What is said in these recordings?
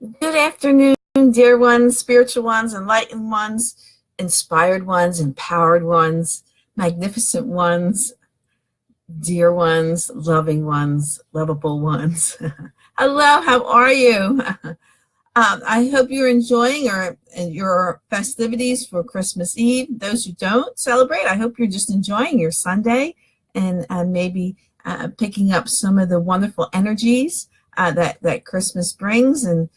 Good afternoon, dear ones, spiritual ones, enlightened ones, inspired ones, empowered ones, magnificent ones, dear ones, loving ones, lovable ones. Hello, how are you? I hope you're enjoying your festivities for Christmas Eve. Those who don't celebrate, I hope you're just enjoying your Sunday and maybe picking up some of the wonderful energies that Christmas brings and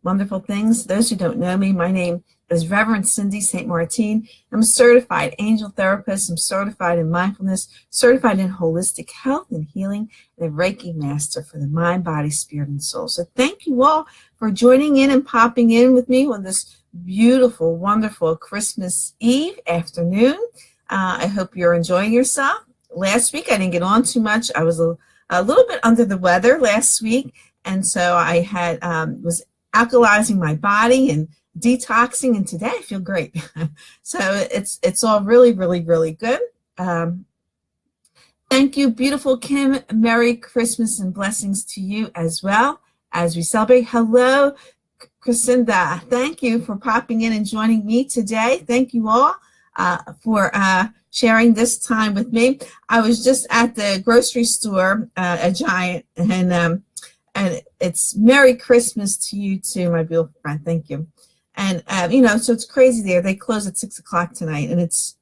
wonderful things. Those who don't know me, my name is Reverend Cindy St. Martine. I'm a certified angel therapist. I'm certified in mindfulness, certified in holistic health and healing, and a Reiki master for the mind, body, spirit, and soul. So thank you all for joining in and popping in with me on this beautiful, wonderful Christmas Eve afternoon. I hope you're enjoying yourself. Last week, I didn't get on too much. I was a little bit under the weather last week, and so I had was alkalizing my body and detoxing, and today I feel great. So it's all really, really, really good. Thank you, beautiful Kim. Merry Christmas and blessings to you as well as we celebrate. Hello, Crescinda. Thank you for popping in and joining me today. Thank you all for sharing this time with me. I was just at the grocery store, a Giant, and it's Merry Christmas to you too, my beautiful friend. Thank you. And so it's crazy there. They close at 6 o'clock tonight, and it's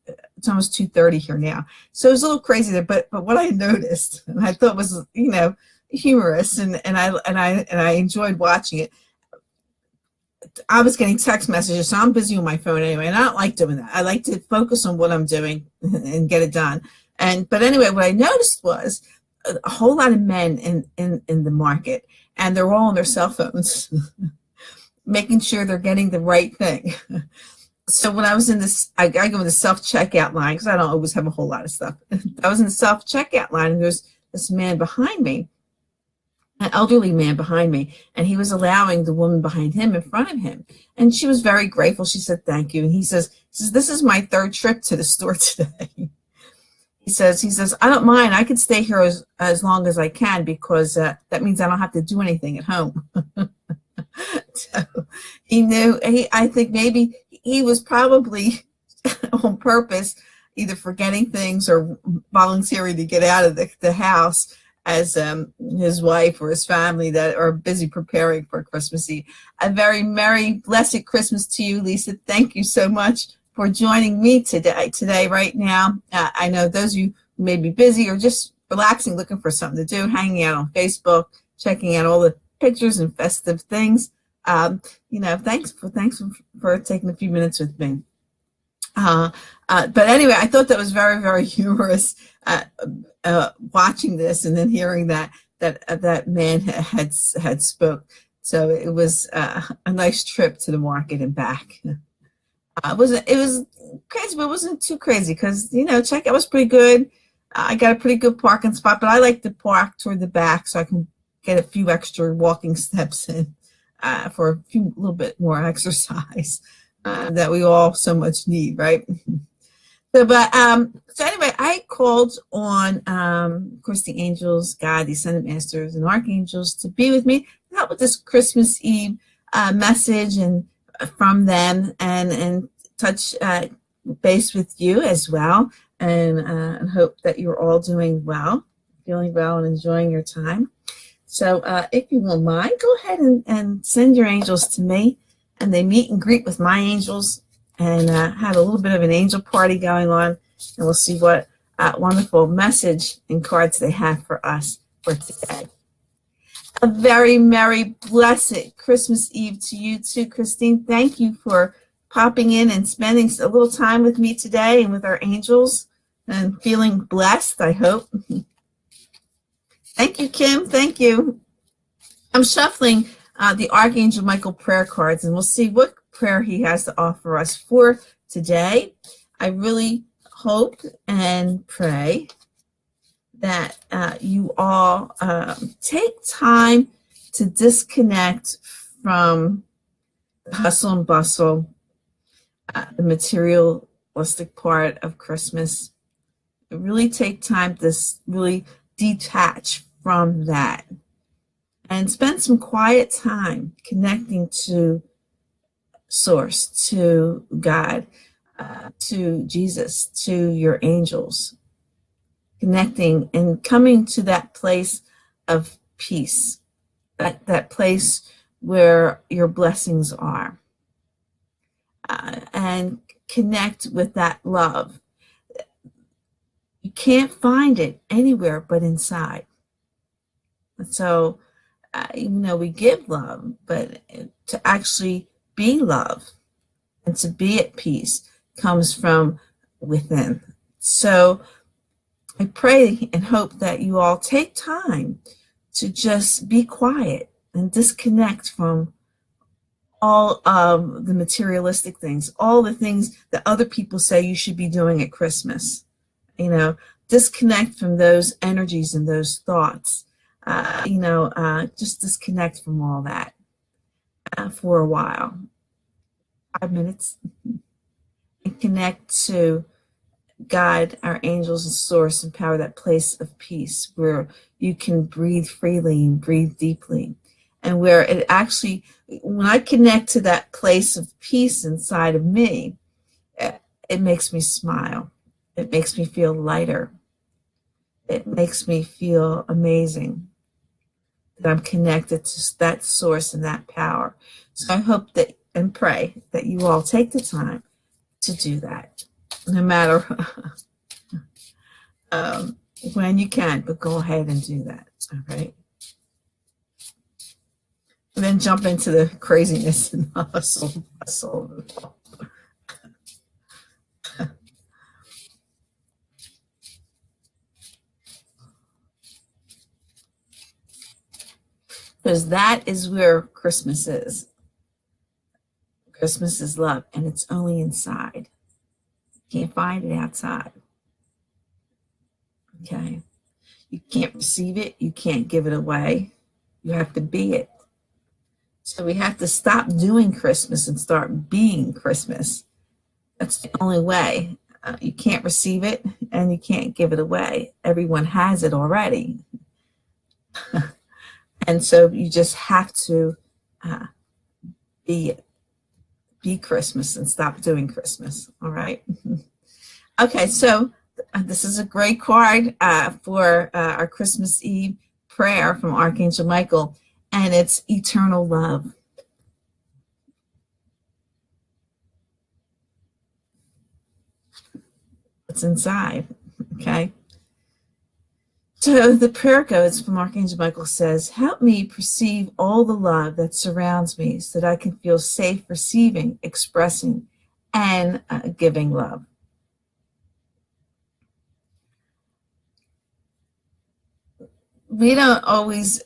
almost 2:30 here now. So it was a little crazy there. But what I noticed, and I thought was humorous, and I enjoyed watching it. I was getting text messages, so I'm busy on my phone anyway, and I don't like doing that. I like to focus on what I'm doing and get it done. But anyway, what I noticed was a whole lot of men in the market, and they're all on their cell phones. Making sure they're getting the right thing. So when I was in this, I go in the self-checkout line because I don't always have a whole lot of stuff. I was in the self-checkout line, and there's this man behind me, an elderly man behind me, and he was allowing the woman behind him in front of him. And she was very grateful. She said, thank you. And he says, this is my third trip to the store today. He says, I don't mind. I could stay here as long as I can because that means I don't have to do anything at home. So he knew, I think maybe he was probably on purpose either forgetting things or volunteering to get out of the house as his wife or his family that are busy preparing for Christmas Eve. A very merry, blessed Christmas to you, Lisa. Thank you so much for joining me today, right now. I know those of you who may be busy or just relaxing, looking for something to do, hanging out on Facebook, checking out all the pictures and festive things. Thanks for taking a few minutes with me. But anyway, I thought that was very, very humorous watching this and then hearing that man had spoke. So it was a nice trip to the market and back. It was crazy, but it wasn't too crazy because checkout was pretty good. I got a pretty good parking spot, but I like to park toward the back so I can get a few extra walking steps in for a little bit more exercise that we all so much need, right? So anyway, I called on, of course, the angels, God, the ascended masters, and archangels to be with me to help with this Christmas Eve message and from them and touch base with you as well, and hope that you're all doing well, feeling well, and enjoying your time. So if you will mind, go ahead and send your angels to me, and they meet and greet with my angels and have a little bit of an angel party going on, and we'll see what wonderful message and cards they have for us for today. A very merry, blessed Christmas Eve to you too, Christine. Thank you for popping in and spending a little time with me today and with our angels and feeling blessed, I hope. Thank you, Kim. Thank you. I'm shuffling the Archangel Michael prayer cards, and we'll see what prayer he has to offer us for today. I really hope and pray that you all take time to disconnect from the hustle and bustle, the materialistic part of Christmas. Really take time to really detach from that and spend some quiet time connecting to Source, to God, to Jesus, to your angels, connecting and coming to that place of peace, that place where your blessings are, and connect with that love. You can't find it anywhere but inside. So, we give love, but to actually be love and to be at peace comes from within. So I pray and hope that you all take time to just be quiet and disconnect from all of the materialistic things, all the things that other people say you should be doing at Christmas. Disconnect from those energies and those thoughts. Just disconnect from all that for a while, 5 minutes, and connect to God, our angels, and Source, and power, that place of peace where you can breathe freely and breathe deeply. And where it actually, when I connect to that place of peace inside of me, it makes me smile. It makes me feel lighter. It makes me feel amazing that I'm connected to that source and that power. So I hope that and pray that you all take the time to do that, no matter when you can, but go ahead and do that, all right? And then jump into the craziness and hustle. Because that is where Christmas is. Christmas is love, and it's only inside. You can't find it outside. Okay? You can't receive it. You can't give it away. You have to be it. So we have to stop doing Christmas and start being Christmas. That's the only way. You can't receive it, and you can't give it away. Everyone has it already. And so you just have to be Christmas and stop doing Christmas. All right. Okay, so this is a great card for our Christmas Eve prayer from Archangel Michael, and it's eternal love. It's inside. Okay. So the prayer goes from Archangel Michael, says, help me perceive all the love that surrounds me so that I can feel safe receiving, expressing, and giving love. We don't always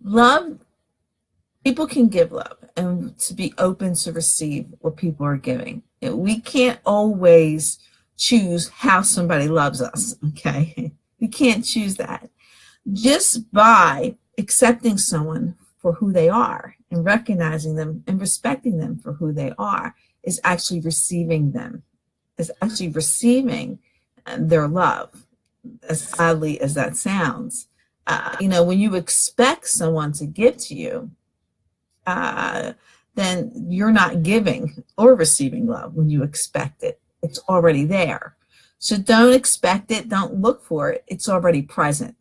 love. People can give love and to be open to receive what people are giving. We can't always choose how somebody loves us, okay? We can't choose that. Just by accepting someone for who they are and recognizing them and respecting them for who they are is actually receiving them, is actually receiving their love, as oddly as that sounds. When you expect someone to give to you, then you're not giving or receiving love when you expect it. It's already there. So don't expect it. Don't look for it. It's already present.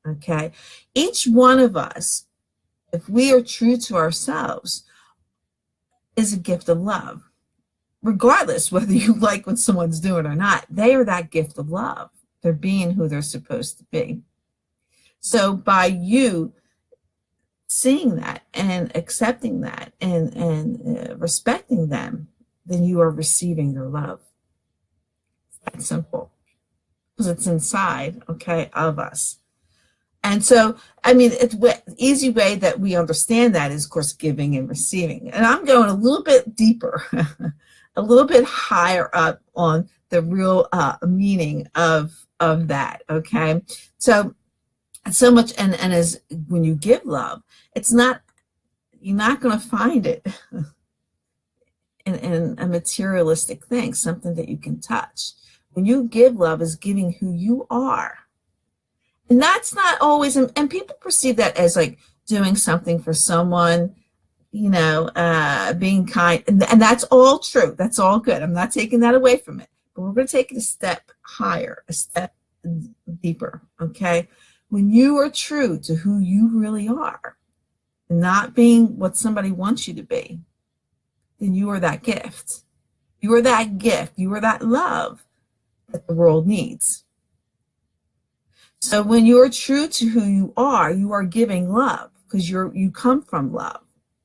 Okay. Each one of us, if we are true to ourselves, is a gift of love. Regardless whether you like what someone's doing or not, they are that gift of love. They're being who they're supposed to be. So by you seeing that and accepting that and respecting them, then you are receiving their love. It's that simple, because it's inside, okay, of us. And so, it's the easy way that we understand that is, of course, giving and receiving. And I'm going a little bit deeper, a little bit higher up on the real meaning of that, okay? So much, and as when you give love, you're not going to find it in a materialistic thing, something that you can touch. When you give love, is giving who you are And that's not always, and people perceive that as like doing something for someone, being kind. And that's all true. That's all good. I'm not taking that away from it. But we're going to take it a step higher, a step deeper, okay? When you are true to who you really are, not being what somebody wants you to be, then you are that gift. You are that gift. You are that love that the world needs. So when you are true to who you are giving love because you come from love.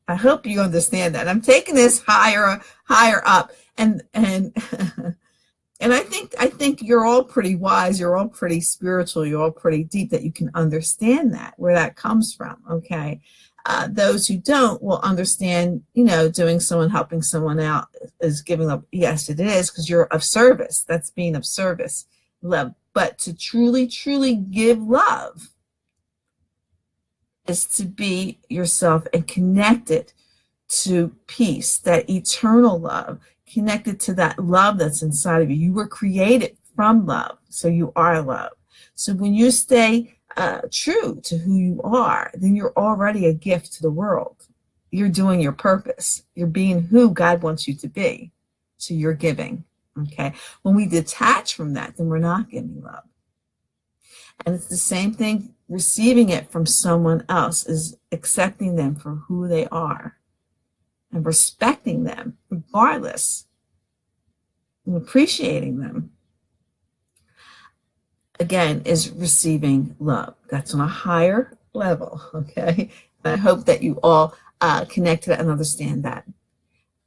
I hope you understand that. I'm taking this higher up, and and I think you're all pretty wise. You're all pretty spiritual. You're all pretty deep that you can understand that, where that comes from. Okay. Those who don't will understand, helping someone out is giving up. Yes, it is, because you're of service. That's being of service, love. But to truly, truly give love is to be yourself and connected to peace, that eternal love, connected to that love that's inside of you. You were created from love, so you are love. So when you stay true to who you are, then you're already a gift to the world. You're doing your purpose. You're being who God wants you to be. So you're giving. Okay. When we detach from that, then we're not giving love. And it's the same thing, receiving it from someone else is accepting them for who they are and respecting them regardless and appreciating them. Again, is receiving love. That's on a higher level, okay? And I hope that you all connect to that and understand that.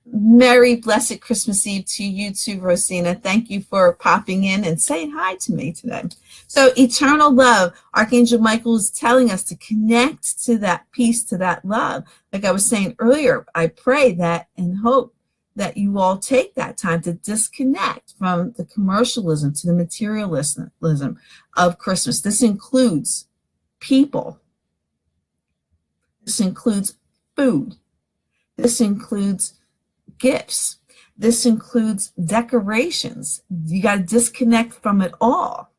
Merry, blessed Christmas Eve to you too, Rosina. Thank you for popping in and saying hi to me today. So eternal love, Archangel Michael is telling us to connect to that peace, to that love. Like I was saying earlier, I pray that and hope that you all take that time to disconnect from the commercialism to the materialism of Christmas. This includes people. This includes food. This includes gifts. This includes decorations. You got to disconnect from it all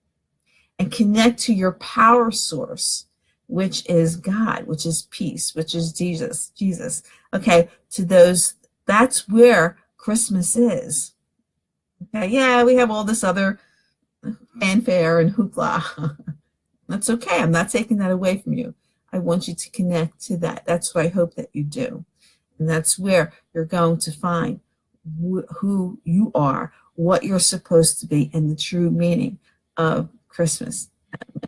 and connect to your power source, which is God, which is peace, which is Jesus. Okay, to those, that's where Christmas is. Okay, yeah, we have all this other fanfare and hoopla. That's okay. I'm not taking that away from you. I want you to connect to that. That's what I hope that you do. And that's where you're going to find who you are, what you're supposed to be, and the true meaning of Christmas.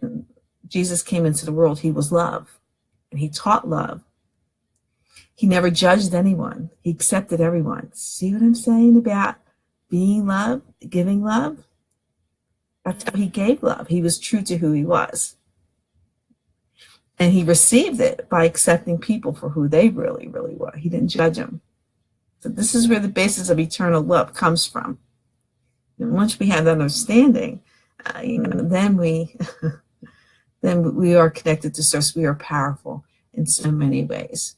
And Jesus came into the world. He was love, and he taught love. He never judged anyone. He accepted everyone. See what I'm saying about being love, giving love? That's how he gave love. He was true to who he was. And he received it by accepting people for who they really, really were. He didn't judge them. So this is where the basis of eternal love comes from. And once we have that understanding, then we are connected to source. We are powerful in so many ways.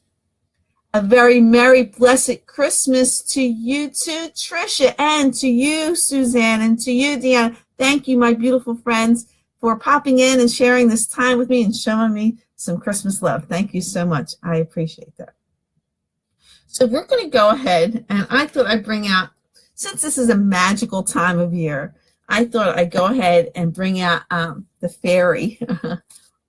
A very merry, blessed Christmas to you too, Tricia, and to you, Suzanne, and to you, Deanna. Thank you, my beautiful friends, for popping in and sharing this time with me and showing me some Christmas love. Thank you so much. I appreciate that. So we're going to go ahead, and I thought I'd bring out, since this is a magical time of year, I thought I'd go ahead and bring out the fairy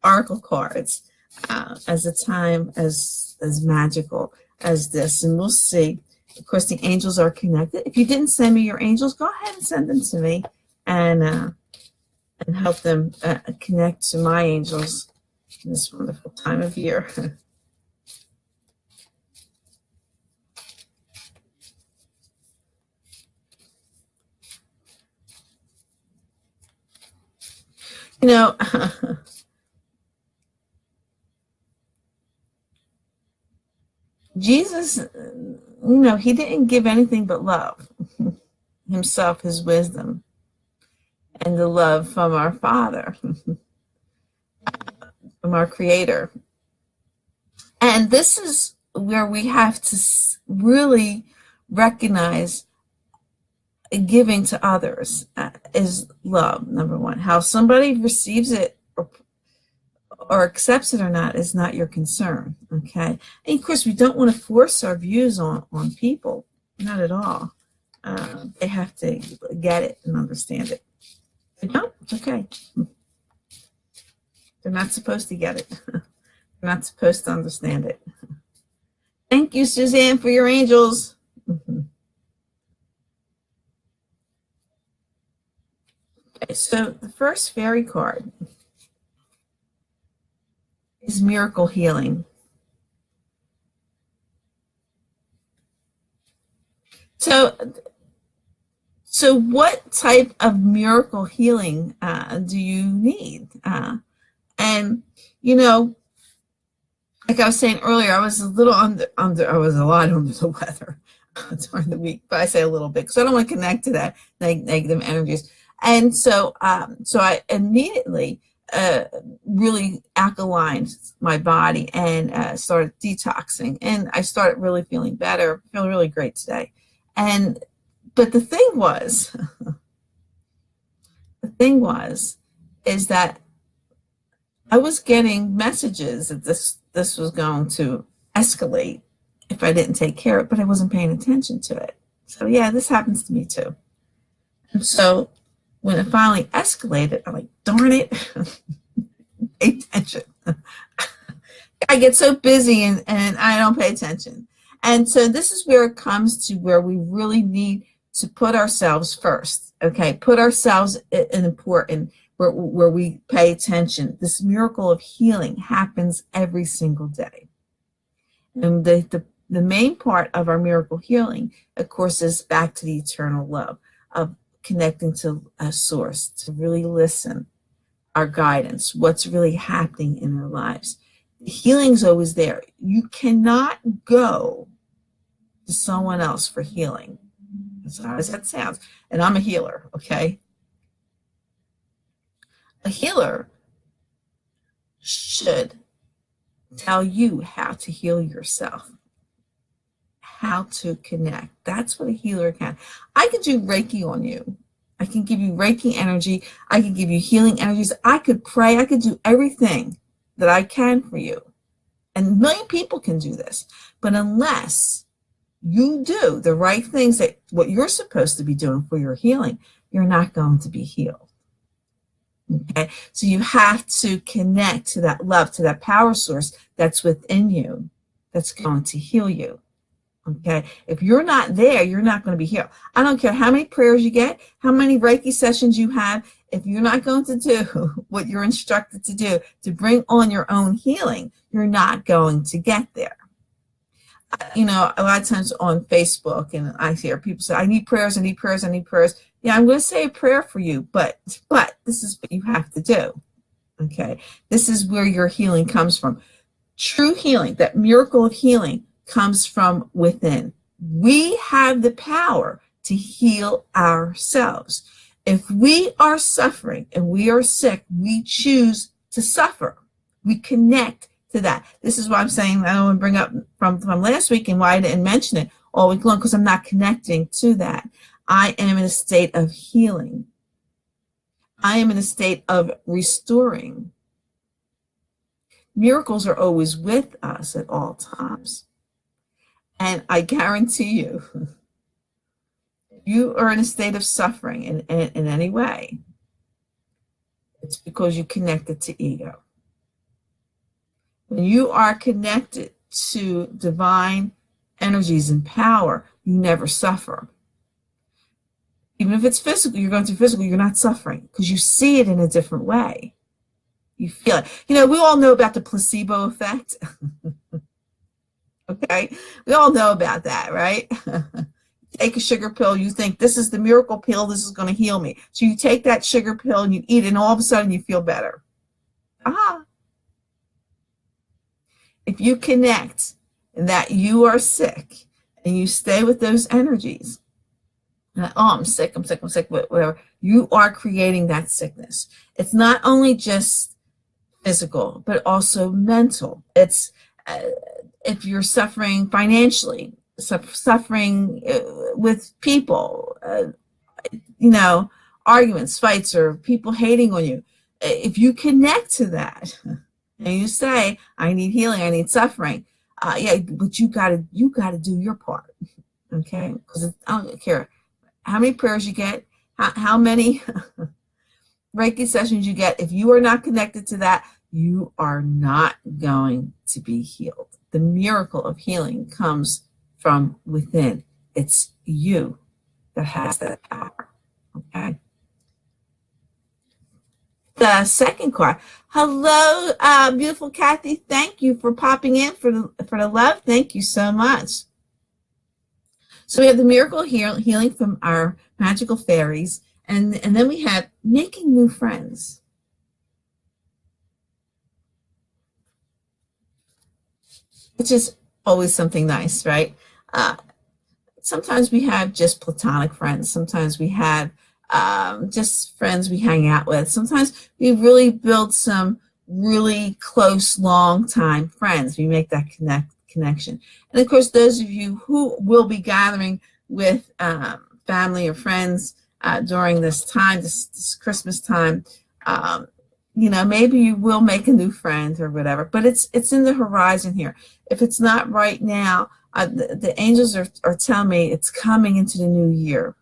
oracle cards as a time as magical as this. And we'll see. Of course, the angels are connected. If you didn't send me your angels, go ahead and send them to me and help them connect to my angels in this wonderful time of year. You know, Jesus, he didn't give anything but love. Himself, his wisdom, and the love from our Father, from our Creator. And this is where we have to really recognize giving to others is love, number one. How somebody receives it or accepts it or not is not your concern, okay? And of course, we don't want to force our views on people, not at all. They have to get it and understand it. If they don't, it's okay. They're not supposed to get it. They're not supposed to understand it. Thank you, Suzanne, for your angels. Okay, so the first fairy card is miracle healing. So what type of miracle healing do you need? And, you know, like I was saying earlier, I was a little I was a lot under the weather during the week, but I say a little bit because I don't want to connect to that negative energies. And so I immediately really alkalined my body and started detoxing, and I started really feeling better, feeling really great today. But the thing was, is that I was getting messages that this was going to escalate if I didn't take care of it, but I wasn't paying attention to it. So yeah, this happens to me too. And so when it finally escalated, I'm like, darn it, pay attention. I get so busy and I don't pay attention. And so this is where it comes to where we really need to put ourselves first, okay? Put ourselves in important, where we pay attention. This miracle of healing happens every single day. And the main part of our miracle healing, of course, is back to the eternal love of connecting to a source, to really listen, our guidance, what's really happening in our lives. The healing's always there. You cannot go to someone else for healing, as hard as that sounds. And I'm a healer, okay? A healer should tell you how to heal yourself, how to connect. That's what a healer can. I can do Reiki on you. I can give you Reiki energy. I can give you healing energies. I could pray. I could do everything that I can for you. And a million people can do this. But unless you do the right things, that what you're supposed to be doing for your healing, you're not going to be healed. Okay, so you have to connect to that love, to that power source that's within you, that's going to heal you. Okay, if you're not there, you're not going to be healed. I don't care how many prayers you get, how many Reiki sessions you have. If you're not going to do what you're instructed to do to bring on your own healing, you're not going to get there. You know, a lot of times on Facebook, and I hear people say, I need prayers, I need prayers, I need prayers. Yeah, I'm going to say a prayer for you, but this is what you have to do. Okay, this is where your healing comes from. True healing, that miracle of healing, comes from within. We have the power to heal ourselves. If we are suffering and we are sick, we choose to suffer. We connect to that. This is why I'm saying I don't want to bring up from last week and why I didn't mention it all week long, because I'm not connecting to that. I am in a state of healing. I am in a state of restoring. Miracles are always with us at all times. And I guarantee you, if you are in a state of suffering in any way, it's because you connected to ego. When you are connected to divine energies and power, you never suffer. Even if it's physical, you're going through physical, you're not suffering because you see it in a different way. You feel it. You know, we all know about the placebo effect. Okay? We all know about that, right? Take a sugar pill, you think this is the miracle pill, this is going to heal me. So you take that sugar pill and you eat it, and all of a sudden you feel better. If you connect that you are sick and you stay with those energies, oh, I'm sick, whatever, you are creating that sickness. It's not only just physical, but also mental. It's if you're suffering financially, suffering with people, you know, arguments, fights, or people hating on you, if you connect to that, And you say, I need healing, I need suffering. Yeah, but you gotta do your part. Okay? Because I don't care how many prayers you get, how many Reiki sessions you get. If you are not connected to that, you are not going to be healed. The miracle of healing comes from within. It's you that has that power. Okay. The second card. Hello, beautiful Kathy. Thank you for popping in for the love. Thank you so much. So we have the miracle healing from our magical fairies, and then we have making new friends. Which is always something nice, right? Sometimes we have just platonic friends. Sometimes we have just friends we hang out with. Sometimes we really build some really close, long-time friends. We make that connection. And of course, those of you who will be gathering with family or friends during this time, this Christmas time, maybe you will make a new friend or whatever, but it's in the horizon here. If it's not right now, the angels are telling me it's coming into the new year.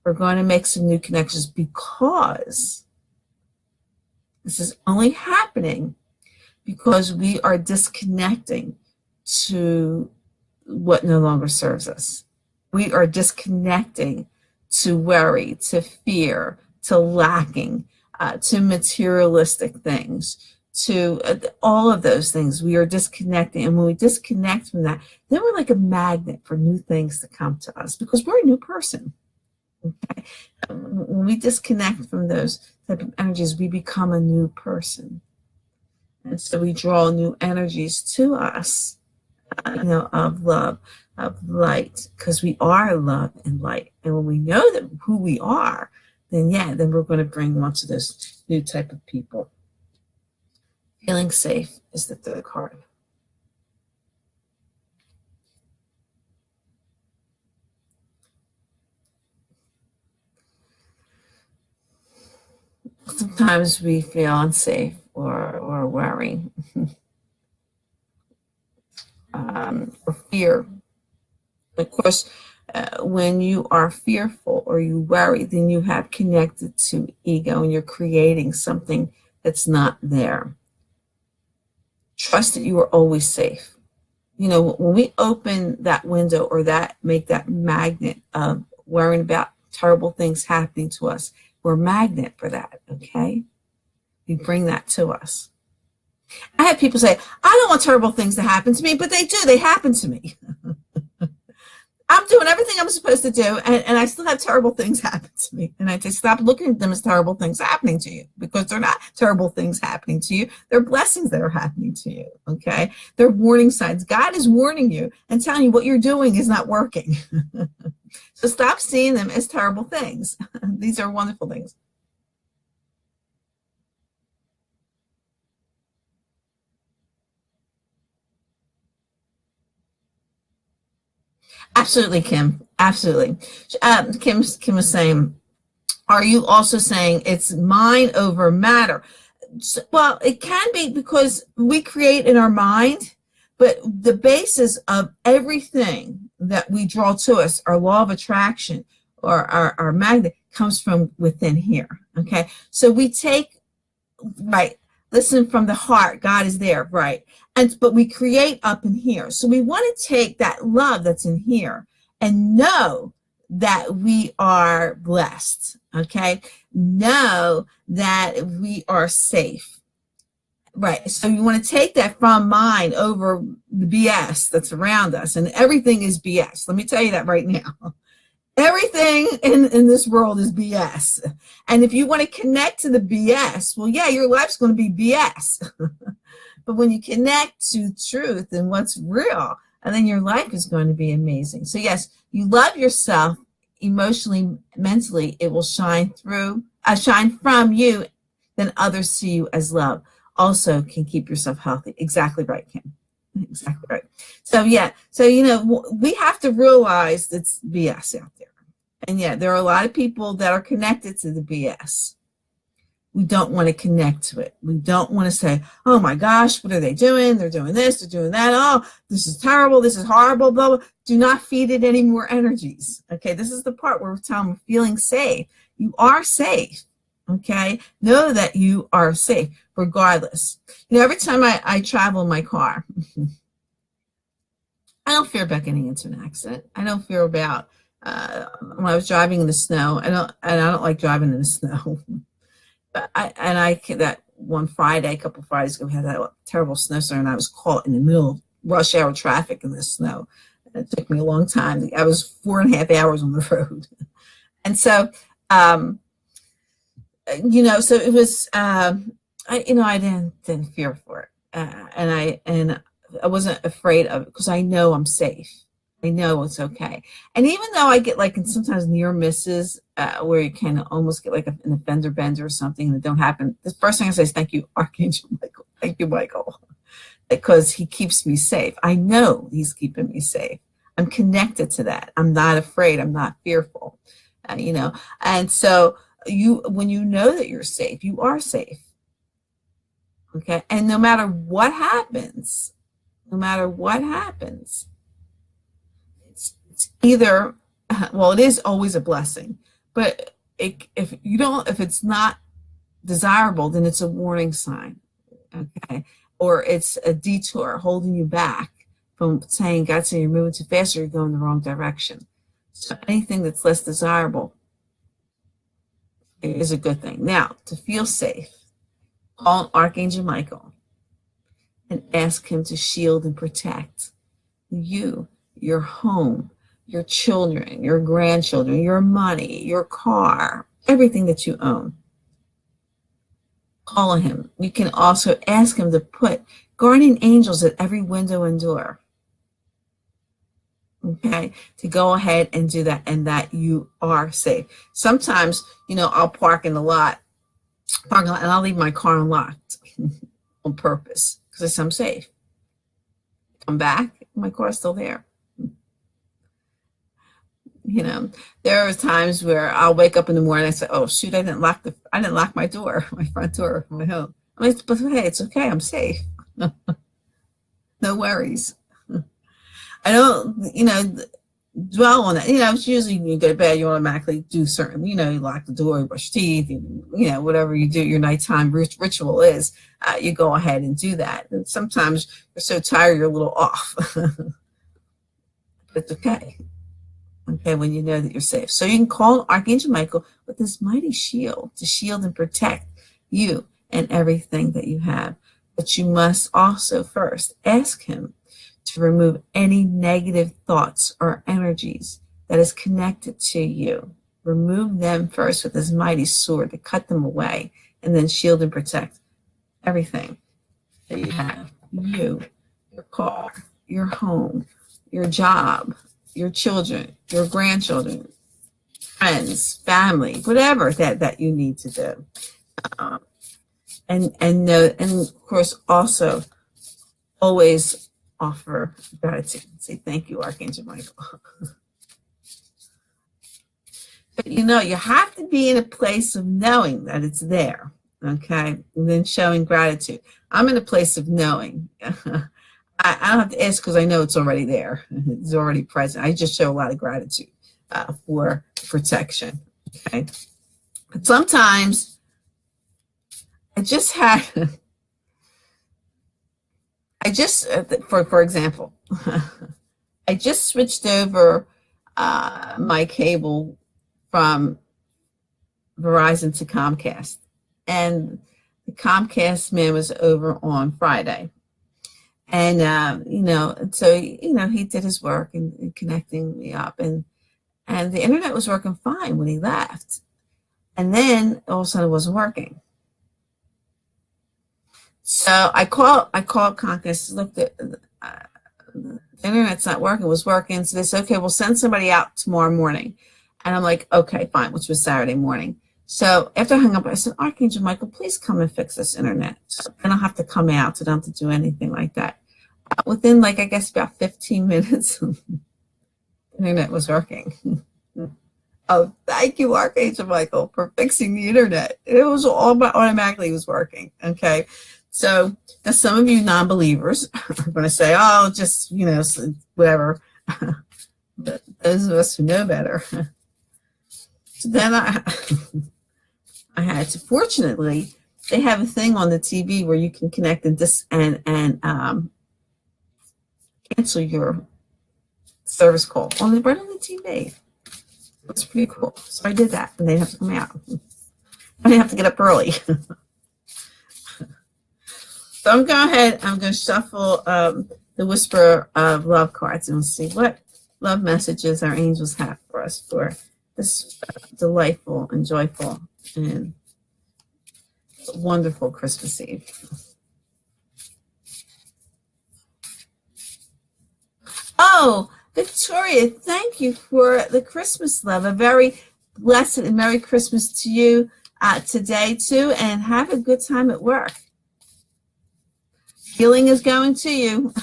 We're going to make some new connections because this is only happening because we are disconnecting to what no longer serves us. We are disconnecting to worry, to fear, to lacking, to materialistic things, to all of those things. We are disconnecting. And when we disconnect from that, then we're like a magnet for new things to come to us because we're a new person. Okay? When we disconnect from those type of energies, we become a new person. And so we draw new energies to us, of love, of light, because we are love and light. And when we know that who we are, then we're going to bring lots of those new type of people. Feeling safe is the third card. Sometimes we feel unsafe or worry or fear. Of course, when you are fearful or you worry, then you have connected to ego and you're creating something that's not there. Trust that you are always safe. When we open that window or make that magnet of worrying about terrible things happening to us, we're a magnet for that, okay? We bring that to us. I had people say, I don't want terrible things to happen to me, but they do. They happen to me. I'm doing everything I'm supposed to do, and I still have terrible things happen to me. And I say, stop looking at them as terrible things happening to you, because they're not terrible things happening to you. They're blessings that are happening to you, okay? They're warning signs. God is warning you and telling you what you're doing is not working. So stop seeing them as terrible things. These are wonderful things. Absolutely, Kim. Absolutely. Kim was saying, are you also saying it's mind over matter? Well, it can be because we create in our mind, but the basis of everything that we draw to us, our law of attraction or our magnet, comes from within here. Okay. So we take, right, listen from the heart, God is there, right? But we create up in here. So we want to take that love that's in here and know that we are blessed, okay? Know that we are safe, right? So you want to take that from mind over the BS that's around us, and everything is BS. Let me tell you that right now. Everything in this world is BS. And if you want to connect to the BS, well, yeah, your life's going to be BS. But when you connect to truth and what's real, and then your life is going to be amazing. So yes, you love yourself emotionally, mentally, it will shine from you, then others see you as love. Also can keep yourself healthy. Exactly right, Kim. Exactly right. So yeah, so we have to realize it's BS out there. And yeah, there are a lot of people that are connected to the BS. we don't want to connect to it. We don't want to say, oh my gosh, what are they doing? They're doing this, they're doing that. Oh, this is terrible, this is horrible, blah, blah. Do not feed it any more energies. Okay, this is the part where we're telling them feeling safe. You are safe. Okay, know that you are safe regardless. Every time I travel in my car, I don't fear about getting into an accident. I don't fear about when I was driving in the snow. I don't like driving in the snow. But that one Friday, a couple of Fridays ago, we had that terrible snowstorm, and I was caught in the middle of rush hour traffic in the snow. And it took me a long time. I was 4.5 hours on the road, and so so it was. I didn't fear for it, and I wasn't afraid of it because I know I'm safe. I know it's okay. And even though I get like sometimes near misses where you can almost get like an fender bender or something that don't happen, the first thing I say is thank you, Archangel Michael. Thank you, Michael, because he keeps me safe. I know he's keeping me safe. I'm connected to that. I'm not afraid. I'm not fearful. And so when you know that you're safe, you are safe. Okay, and no matter what happens, it's either, well, it is always a blessing, but if it's not desirable, then it's a warning sign, okay, or it's a detour holding you back from saying, God said you're moving too fast or you're going the wrong direction. So anything that's less desirable is a good thing. Now, to feel safe, call Archangel Michael and ask him to shield and protect you, your home, your children, your grandchildren, your money, your car, everything that you own. Call on him. You can also ask him to put guardian angels at every window and door. Okay, to go ahead and do that, and that you are safe. Sometimes, I'll park in the parking lot, and I'll leave my car unlocked on purpose because I'm safe. Come back, my car's still there. There are times where I'll wake up in the morning and I say, "Oh shoot, I didn't lock my door, my front door of my home." I'm like, but hey, it's okay, I'm safe. No worries. I don't, dwell on that. It's usually when you go to bed, you automatically do certain, you lock the door, you brush your teeth, whatever you do, your nighttime ritual is, you go ahead and do that. And sometimes you're so tired, you're a little off. But it's okay. Okay, when you know that you're safe. So you can call Archangel Michael with this mighty shield to shield and protect you and everything that you have. But you must also first ask him to remove any negative thoughts or energies that is connected to you. Remove them first with his mighty sword to cut them away, and then shield and protect everything that you have. You, your car, your home, your job, your children, your grandchildren, friends, family, whatever that you need to do. And of course also always offer gratitude. Say thank you, Archangel Michael. But you have to be in a place of knowing that it's there, okay? And then showing gratitude. I'm in a place of knowing. I don't have to ask because I know it's already there. It's already present. I just show a lot of gratitude for protection, okay? But sometimes I just had... for example, I just switched over my cable from Verizon to Comcast, and the Comcast man was over on Friday, and so he did his work in connecting me up, and the internet was working fine when he left, and then all of a sudden it wasn't working. So I called Comcast. Look, the internet's not working. It was working. So they said, okay, we'll send somebody out tomorrow morning. And I'm like, okay, fine, which was Saturday morning. So after I hung up, I said, Archangel Michael, please come and fix this internet. So I don't have to come out. So I don't have to do anything like that. Within, I guess, about 15 minutes, the internet was working. Oh, thank you, Archangel Michael, for fixing the internet. It was all automatically was working. Okay. So now some of you non-believers are going to say, oh, just, whatever. But those of us who know better. So then I had to, fortunately, they have a thing on the TV where you can connect and cancel your service call right on the TV. It's pretty cool. So I did that, and they have to come out. I didn't have to get up early. So I'm going to shuffle the Whisper of Love cards, and we'll see what love messages our angels have for us for this delightful and joyful and wonderful Christmas Eve. Oh, Victoria, thank you for the Christmas love. A very blessed and Merry Christmas to you today, too, and have a good time at work. Healing is going to you.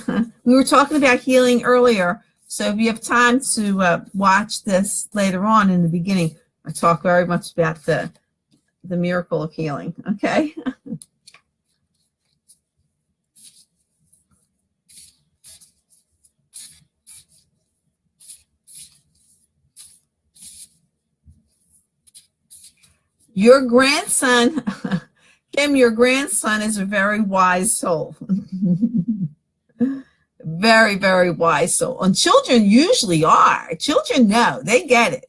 We were talking about healing earlier, so if you have time to watch this later on in the beginning, I talk very much about the miracle of healing, okay? Your grandson, Kim, your grandson is a very wise soul. Very, very wise soul. And children usually are. Children know. They get it,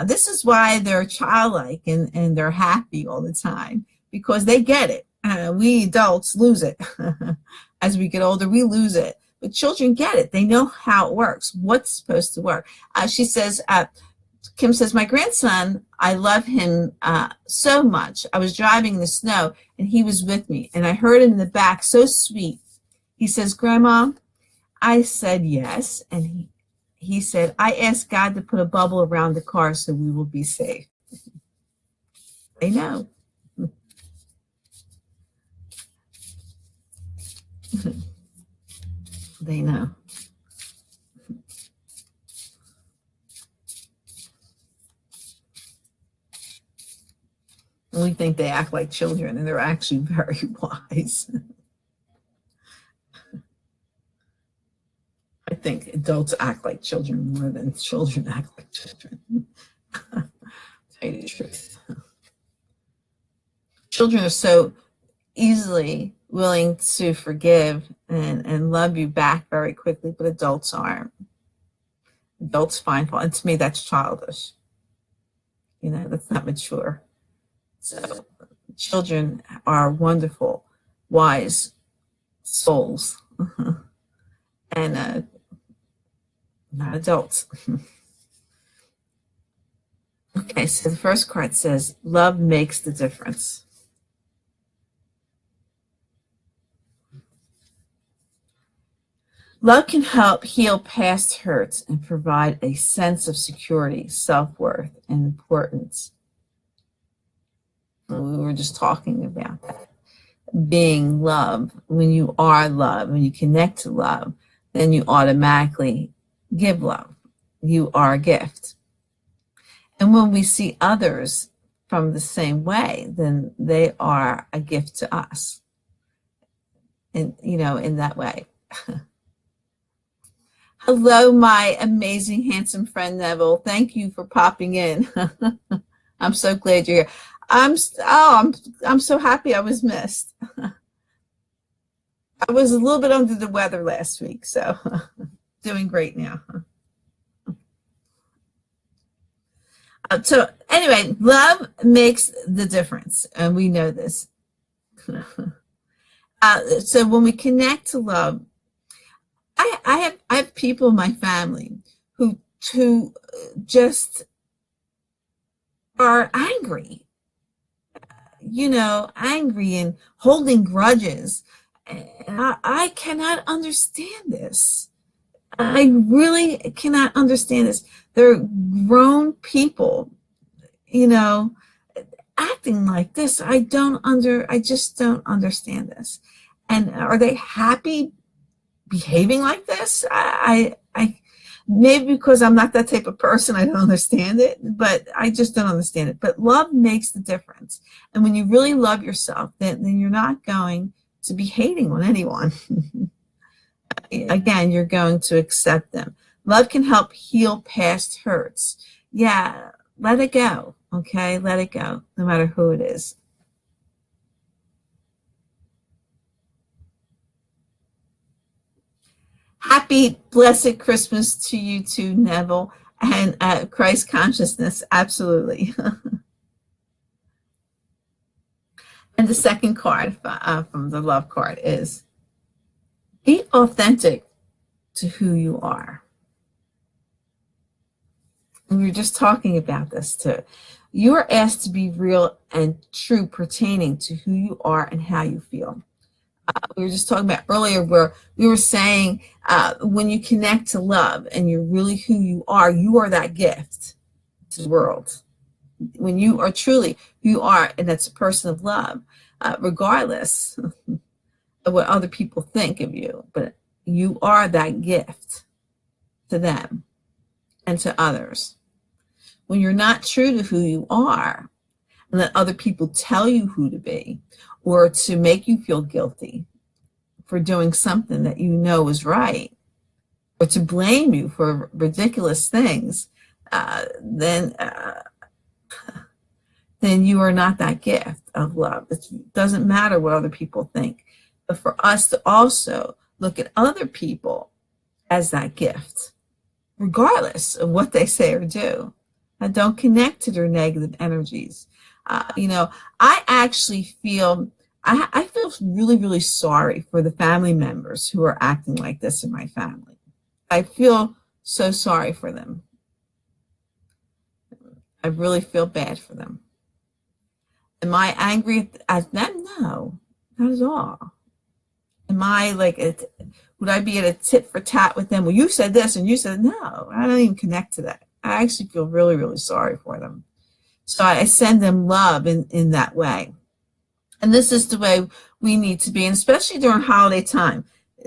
This is why they're childlike and they're happy all the time, because they get it. We adults lose it. As we get older, we lose it. But children get it. They know how it works, what's supposed to work. She says, Kim says, my grandson, I love him so much. I was driving in the snow and he was with me and I heard him in the back, so sweet. He says, Grandma, I said yes. And he said, I asked God to put a bubble around the car so we will be safe. They know. They know. And we think they act like children, and they're actually very wise. I think adults act like children more than children act like children. Tell you the truth. Children are so easily willing to forgive and love you back very quickly, but adults aren't. Adults find fault. And to me, that's childish. That's not mature. So children are wonderful, wise souls. And not adults. Okay, so the first card says, love makes the difference. Love can help heal past hurts and provide a sense of security, self-worth, and importance. We were just talking about that. Being love, when you are love, when you connect to love, then you automatically give love. You are a gift. And when we see others from the same way, then they are a gift to us. And, in that way. Hello, my amazing, handsome friend, Neville. Thank you for popping in. I'm so glad you're here. I'm so happy I was missed. I was a little bit under the weather last week, so doing great now. So anyway, love makes the difference, and we know this. So when we connect to love, I have people in my family who just are angry. Angry and holding grudges. And I cannot understand this. I really cannot understand this. They're grown people, acting like this. I just don't understand this. And are they happy behaving like this? Maybe because I'm not that type of person, I don't understand it, but I just don't understand it. But love makes the difference. And when you really love yourself, then you're not going to be hating on anyone. Again, you're going to accept them. Love can help heal past hurts. Yeah, let it go, okay? Let it go, no matter who it is. Happy, blessed Christmas to you too, Neville, and Christ consciousness, absolutely. And the second card from the love card is be authentic to who you are. And we were just talking about this too. You are asked to be real and true pertaining to who you are and how you feel. We were just talking about earlier where we were saying when you connect to love and you're really who you are that gift to the world. When you are truly who you are, and that's a person of love, regardless of what other people think of you, but you are that gift to them and to others. When you're not true to who you are and let other people tell you who to be or to make you feel guilty for doing something that you know is right or to blame you for ridiculous things, then you are not that gift of love. It doesn't matter what other people think. But for us to also look at other people as that gift, regardless of what they say or do, and don't connect to their negative energies. I actually feel, I feel really, really sorry for the family members who are acting like this in my family. I feel so sorry for them. I really feel bad for them. Am I angry at them? No, not at all. Am I would I be at a tit for tat with them? Well, you said this and you said no. I don't even connect to that. I actually feel really, really sorry for them. So I send them love in that way. And this is the way we need to be, and especially during holiday time.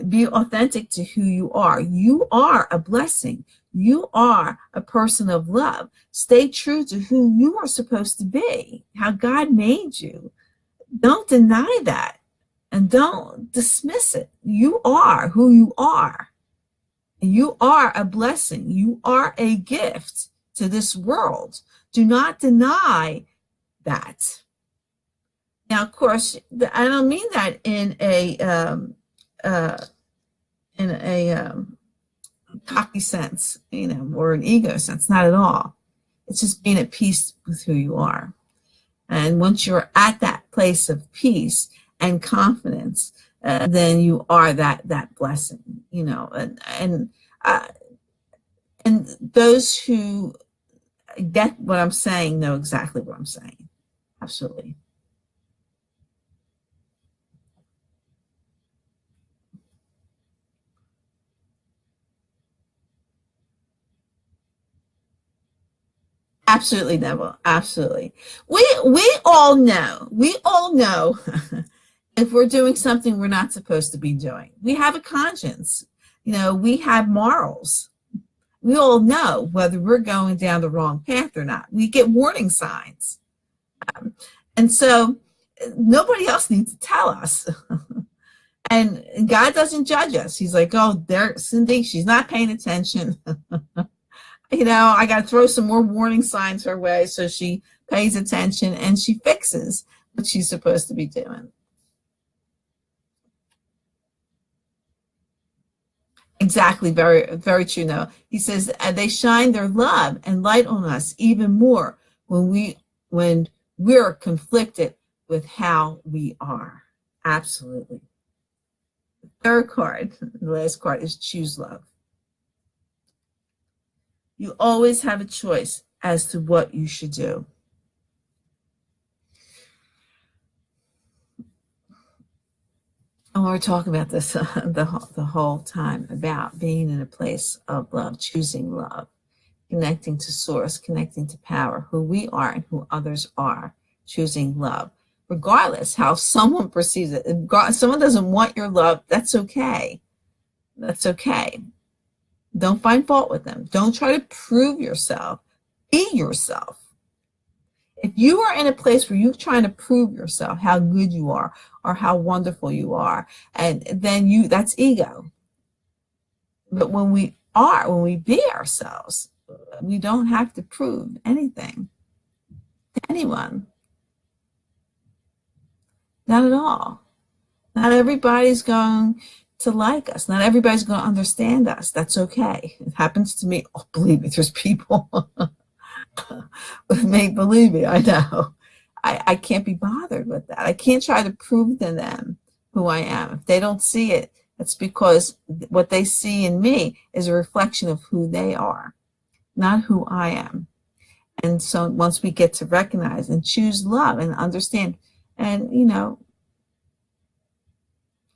Be authentic to who you are. You are a blessing. You are a person of love. Stay true to who you are supposed to be, how God made you. Don't deny that and don't dismiss it. You are who you are. You are a blessing. You are a gift to this world. Do not deny that. Now, of course, I don't mean that in a cocky sense, or an ego sense. Not at all. It's just being at peace with who you are. And once you're at that place of peace and confidence, then you are that blessing, and those who get what I'm saying know exactly what I'm saying. Absolutely. Absolutely, Neville. Absolutely. We all know if we're doing something we're not supposed to be doing. We have a conscience. We have morals. We all know whether we're going down the wrong path or not. We get warning signs. And so nobody else needs to tell us. And God doesn't judge us. He's like, oh, there, Cindy, she's not paying attention. I got to throw some more warning signs her way so she pays attention and she fixes what she's supposed to be doing. Exactly, very, very true. No, he says they shine their love and light on us even more when we're conflicted with how we are. Absolutely. The third card, the last card, is choose love. You always have a choice as to what you should do. And we're talking about this the whole time about being in a place of love, choosing love, connecting to source, connecting to power, who we are and who others are, choosing love. Regardless how someone perceives it, if someone doesn't want your love, that's okay. That's okay. Don't find fault with them. Don't try to prove yourself. Be yourself. If you are in a place where you're trying to prove yourself how good you are or how wonderful you are, and then that's ego. But when we be ourselves, we don't have to prove anything to anyone. Not at all. Not everybody's going to like us. Not everybody's going to understand us. That's okay. It happens to me. Oh, believe me, there's people with make believe me. I know. I can't be bothered with that. I can't try to prove to them who I am. If they don't see it, it's because what they see in me is a reflection of who they are, not who I am. And so once we get to recognize and choose love and understand, and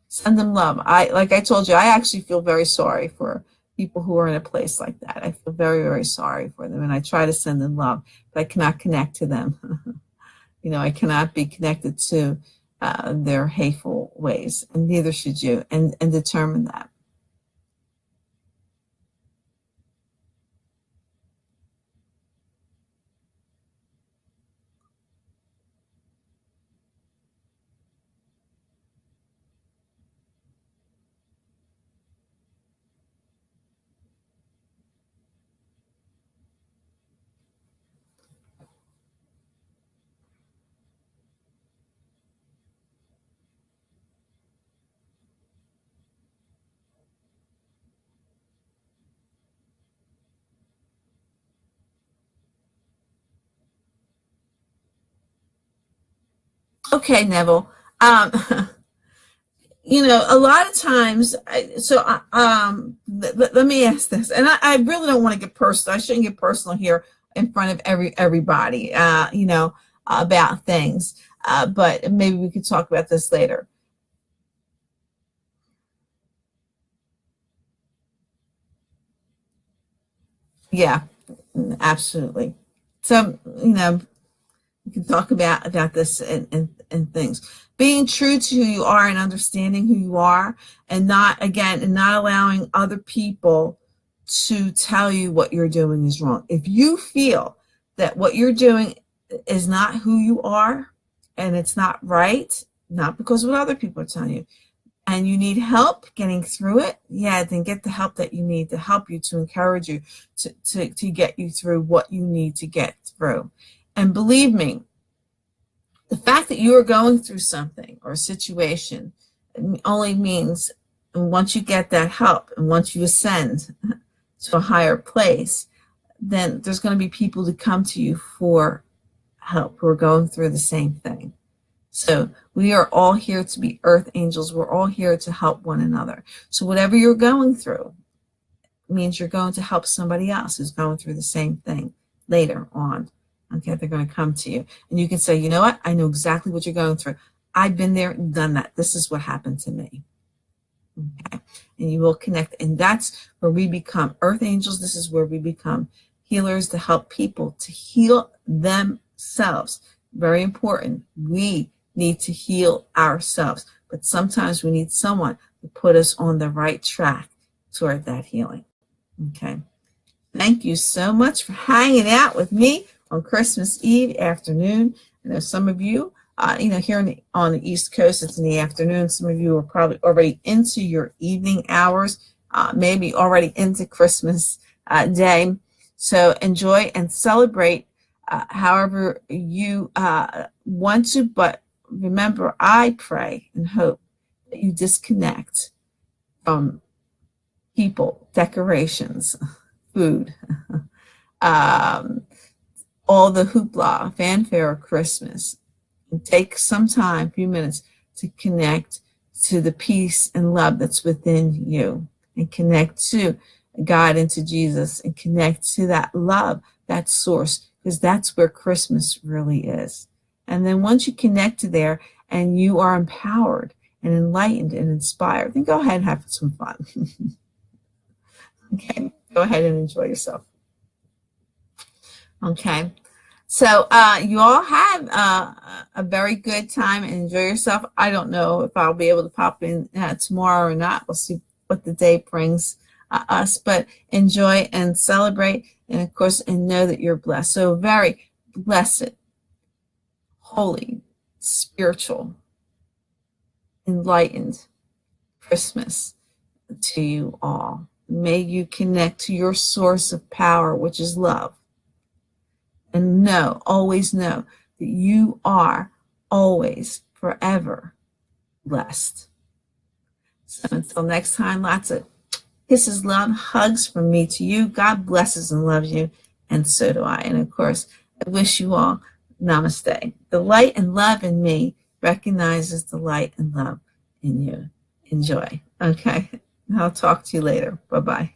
send them love. Like I told you, I actually feel very sorry for people who are in a place like that. I feel very, very sorry for them, and I try to send them love, but I cannot connect to them. I cannot be connected to their hateful ways, and neither should you, and determine that. Okay, Neville. A lot of times, let me ask this, and I really don't want to get personal. I shouldn't get personal here in front of everybody, about things. But maybe we could talk about this later. Yeah, absolutely. So, we can talk about this and things. Being true to who you are and understanding who you are, and not allowing other people to tell you what you're doing is wrong. If you feel that what you're doing is not who you are and it's not right, not because of what other people are telling you, and you need help getting through it, then get the help that you need to help you, to encourage you, to get you through what you need to get through. And believe me, the fact that you are going through something or a situation only means, once you get that help and once you ascend to a higher place, then there's going to be people to come to you for help who are going through the same thing. So we are all here to be earth angels. We're all here to help one another. So whatever you're going through means you're going to help somebody else who's going through the same thing later on. Okay, they're going to come to you. And you can say, you know what? I know exactly what you're going through. I've been there and done that. This is what happened to me. Okay, and you will connect. And that's where we become earth angels. This is where we become healers, to help people to heal themselves. Very important. We need to heal ourselves. But sometimes we need someone to put us on the right track toward that healing. Okay. Thank you so much for hanging out with me on Christmas Eve afternoon. I know some of you, here on the East Coast, it's in the afternoon. Some of you are probably already into your evening hours, maybe already into Christmas Day. So enjoy and celebrate however you want to. But remember, I pray and hope that you disconnect from people, decorations, food, all the hoopla, fanfare of Christmas, and take some time, a few minutes, to connect to the peace and love that's within you, and connect to God and to Jesus, and connect to that love, that source, because that's where Christmas really is. And then once you connect to there and you are empowered and enlightened and inspired, then go ahead and have some fun. Okay, go ahead and enjoy yourself. Okay, so you all have a very good time and enjoy yourself. I don't know if I'll be able to pop in tomorrow or not. We'll see what the day brings us, but enjoy and celebrate, and of course, and know that you're blessed. So very blessed, holy, spiritual, enlightened Christmas to you all. May you connect to your source of power, which is love. And know, always know, that you are always, forever blessed. So until next time, lots of kisses, love, hugs from me to you. God blesses and loves you, and so do I. And of course, I wish you all namaste. The light and love in me recognizes the light and love in you. Enjoy. Okay. I'll talk to you later. Bye-bye.